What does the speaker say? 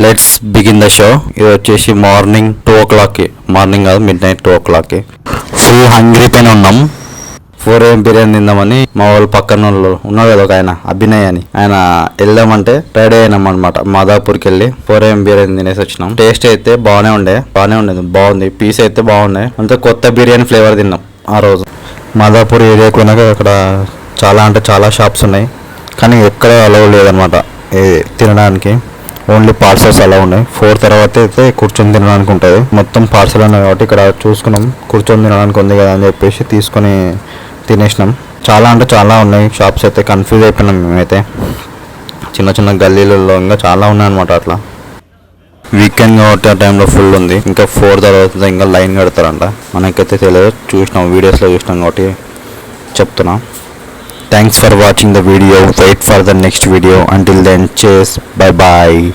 Let's begin the show. ఇది వచ్చేసి morning 2 o'clockకి, morning కాదు మిడ్ నైట్ 2 o'clockకి. ఫుల్ హంగ్రీ పైన ఉన్నాం. 4 AM బిర్యానీ తిందామని మా వాళ్ళు పక్కన వాళ్ళు ఉన్నారు కదా, ఒక ఆయన అభినయ్ అని, ఆయన వెళ్దామంటే రెడీ అయినాం అనమాట. మాదాపూర్కి వెళ్ళి 4 AM బిర్యానీ తినేసి వచ్చినాం. టేస్ట్ అయితే బాగానే ఉండేది, బాగుంది. పీస్ అయితే బాగున్నాయి. అంతే కొత్త బిర్యానీ ఫ్లేవర్ తిన్నాం ఆ రోజు. మాదాపూర్ ఏరియాకి పోయినాక అక్కడ చాలా షాప్స్ ఉన్నాయి, కానీ ఎక్కడ అలవ్ లేదనమాట తినడానికి. ఓన్లీ పార్సల్స్ అలా ఉన్నాయి. 4 తర్వాత అయితే కూర్చొని తినడానికి ఉంటుంది. మొత్తం పార్సల్ ఉన్నాయి కాబట్టి ఇక్కడ చూసుకున్నాం, కూర్చొని తినడానికి ఉంది కదా అని చెప్పేసి తీసుకొని తినేసినాం. చాలా ఉన్నాయి షాప్స్. అయితే కన్ఫ్యూజ్ అయిపోయినాం మేమైతే. చిన్న గల్లీలలో ఇంకా చాలా ఉన్నాయన్నమాట. అట్లా వీకెండ్ కాబట్టి ఆ టైంలో ఫుల్ ఉంది. ఇంకా 4 తర్వాత ఇంకా లైన్ కడతారంట. మనకైతే తెలియదు, చూసినాం వీడియోస్లో చూసినాం కాబట్టి చెప్తున్నా. Thanks for watching the video. Wait for the next video. Until then, cheers. Bye bye.